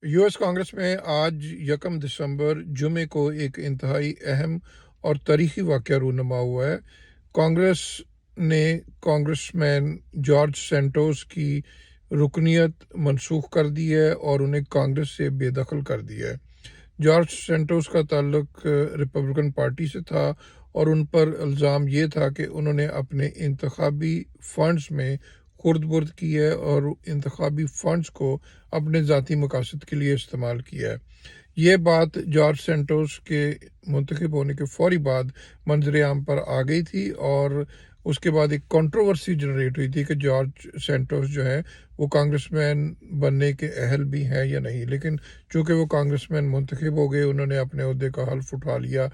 US Congress में आज 1 दिसंबर जुमे को एक इंतहाई अहम और तारीखी वाक़या रूनुमा हुआ है। कांग्रेस ने कांग्रेसमैन जॉर्ज सैंटोस की रुकनियत मनसूख कर दी है और उन्हें कांग्रेस से बेदखल कर दिया है। जॉर्ज सैंटोस का ताल्लुक रिपब्लिकन पार्टी से था और उन पर इल्ज़ाम ये था कि उन्होंने अपने इंतखाबी फंड्स में खुर्द-बुर्द की है और इंतखाबी फंड्स को अपने ज़ाती मकासद के लिए इस्तेमाल किया है। ये बात जॉर्ज सैंटोस के मुंतखब होने के फौरी बाद मंजर आम पर आ गई थी और उसके बाद एक कंट्रोवर्सी जनरेट हुई थी कि जॉर्ज सैंटोस जो है वो कांग्रेसमैन बनने के अहल भी हैं या नहीं। लेकिन चूँकि वो कांग्रेसमैन मुंतखब हो गए, उन्होंने अपने ओहदे का हल्फ उठा लिया,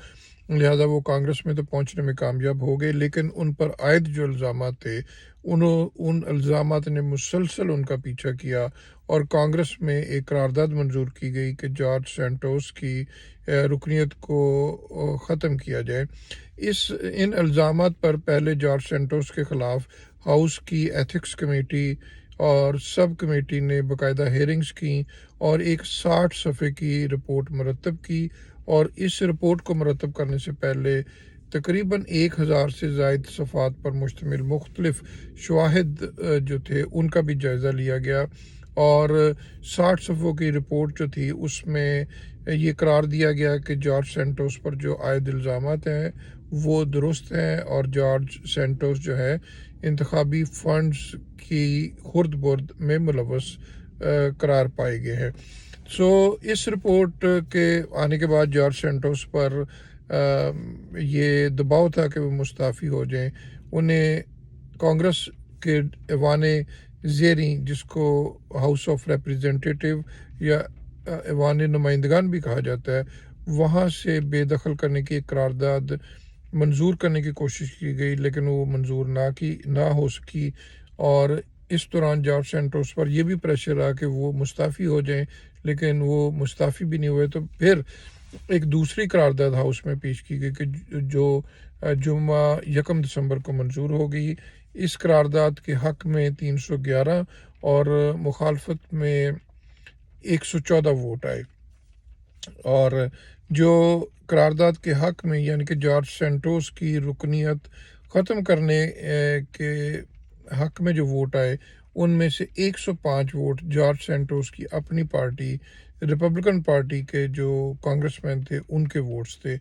लिहाजा वो कांग्रेस में तो पहुंचने में कामयाब हो गए। लेकिन उन पर आयद जो इल्ज़ामात थे उन इल्ज़ामात ने मुसलसल उनका पीछा किया और कांग्रेस में एक करारदाद मंजूर की गई कि जॉर्ज सैंटोस की रुकनियत को ख़त्म किया जाए। इन इल्ज़ामात पर पहले जॉर्ज सैंटोस के ख़िलाफ़ हाउस की एथिक्स कमेटी और सब कमेटी ने बाकायदा हेयरिंग्स की और एक 60 सफ़े की रिपोर्ट मरतब की और इस रिपोर्ट को मरतब करने से पहले तकरीबन 1000 से ज़ायद सफ़ात पर मुश्तमिल मुख्तलिफ शवाहिद जो थे उनका भी जायज़ा लिया गया और 60 सफ़ों की रिपोर्ट जो थी उसमें ये करार दिया गया कि जॉर्ज सैंटोस पर जो आयद इल्ज़ामात हैं वो दुरुस्त हैं और जॉर्ज सैंटोस जो है इंतखाबी फंड्स की खुर्द बुर्द में मुलव्वस करार पाए गए हैं। इस रिपोर्ट के आने के बाद जॉर्ज सैंटोस पर ये दबाव था कि वो मुस्ताफ़ी हो जाएं। उन्हें कांग्रेस के ऐवान ज़ेरी, जिसको हाउस ऑफ रिप्रेजेंटेटिव या ऐवान नुमाइंदगान भी कहा जाता है, वहाँ से बेदखल करने की एक करारदाद मंजूर करने की कोशिश की गई, लेकिन वो मंजूर ना हो सकी और इस दौरान जॉर्ज सैंटोस पर यह भी प्रेशर रहा कि वो मुस्ताफ़ी हो जाएं, लेकिन वो मुस्ताफ़ी भी नहीं हुए। तो फिर एक दूसरी करारदाद हाउस में पेश की गई कि जो जुम्मा 1 दिसंबर को मंजूर हो गई। इस करारदाद के हक़ में 311 और मुखालफत में 114 वोट आए और जो करारदाद के हक़ में यानी कि जॉर्ज सैंटोस की रुकनियत ख़त्म करने के हक़ में जो वोट आए उनमें से 105 वोट जॉर्ज सैंटोस की अपनी पार्टी रिपब्लिकन पार्टी के जो कांग्रेसमैन थे उनके वोट्स थे।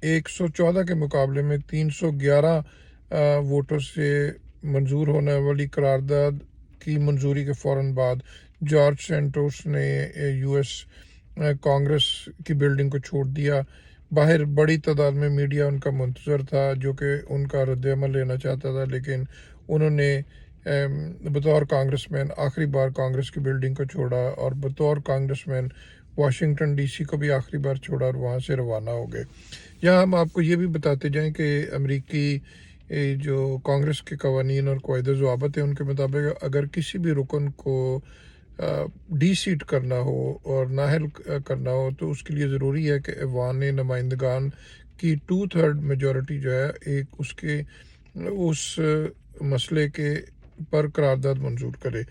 114 के मुकाबले में 311 वोटों से मंजूर होने वाली करारदाद की मंजूरी के फ़ौरन बाद जॉर्ज सैंटोस ने यूएस कांग्रेस की बिल्डिंग को छोड़ दिया। बाहर बड़ी तादाद में मीडिया उनका मुंतज़र था जो कि उनका रद्द-ए-अमल लेना चाहता था, लेकिन उन्होंने बतौर कांग्रेसमैन आखिरी बार कांग्रेस की बिल्डिंग को छोड़ा और बतौर कांग्रेसमैन वाशिंगटन डीसी को भी आखिरी बार छोड़ा और वहाँ से रवाना हो गए। यहाँ हम आपको ये भी बताते जाएं कि अमेरिकी जो कांग्रेस के कवानीन और क़वाइद ज़वाबित हैं उनके मुताबिक अगर किसी भी रुकन को डी सीट करना हो और नाहल करना हो तो उसके लिए ज़रूरी है कि ऐवान नुमाइंदगान की 2/3 मेजॉरिटी जो है एक उसके उस मसले के पर करारदाद मंजूर करे।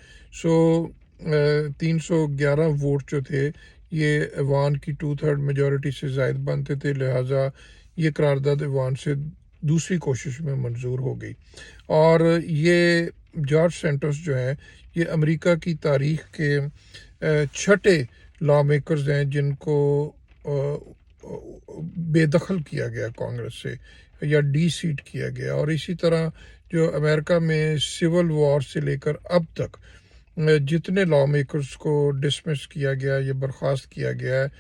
311 वोट जो थे ये ऐवान की 2/3 मेजॉरिटी से ज़ायद बनते थे, लिहाजा ये करारदाद ऐवान से दूसरी कोशिश में मंजूर हो गई और ये जॉर्ज सैंटोस जो है ये अमेरिका की तारीख़ के छठे लॉ मेकर्स हैं जिनको बेदखल किया गया कांग्रेस से या डी सीट किया गया। और इसी तरह जो अमेरिका में सिविल वॉर से लेकर अब तक जितने लॉ मेकर्स को डिसमिस किया गया या बर्खास्त किया गया है,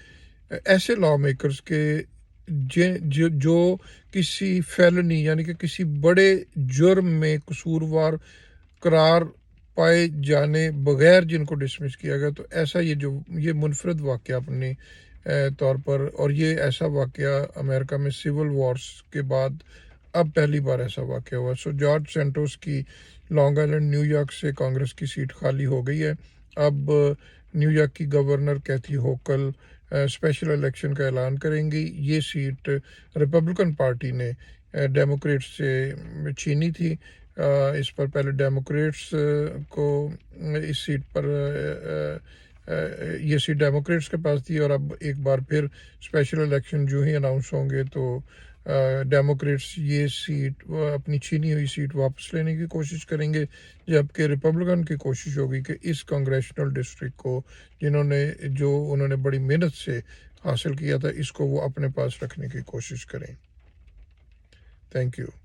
ऐसे लॉ मेकर्स के जो किसी फेलनी यानी कि किसी बड़े जुर्म में कसूरवार करार पाए जाने बगैर जिनको डिसमिस किया गया, तो ऐसा ये मुनफरद वाक़या अपने तौर पर, और ये ऐसा वाक़या अमेरिका में सिविल वॉर्स के बाद अब पहली बार ऐसा वाक़या हुआ। जॉर्ज सैंटोस की लॉन्ग आइलैंड न्यूयॉर्क से कांग्रेस की सीट खाली हो गई है। अब न्यूयॉर्क की गवर्नर कैथी होकल स्पेशल इलेक्शन का ऐलान करेंगी। ये सीट रिपब्लिकन पार्टी ने डेमोक्रेट्स से छीनी थी। इस पर पहले डेमोक्रेट्स को इस सीट पर یہ سیٹ ڈیموکریٹس کے پاس تھی، اور اب ایک بار پھر اسپیشل الیکشن جو ہی اناؤنس ہوں گے تو ڈیموکریٹس یہ سیٹ اپنی چھینی ہوئی سیٹ واپس لینے کی کوشش کریں گے، جبکہ ریپبلکن کی کوشش ہوگی کہ اس کانگریشنل ڈسٹرکٹ کو انہوں نے بڑی محنت سے حاصل کیا تھا، اس کو وہ اپنے پاس رکھنے کی کوشش کریں۔ Thank you.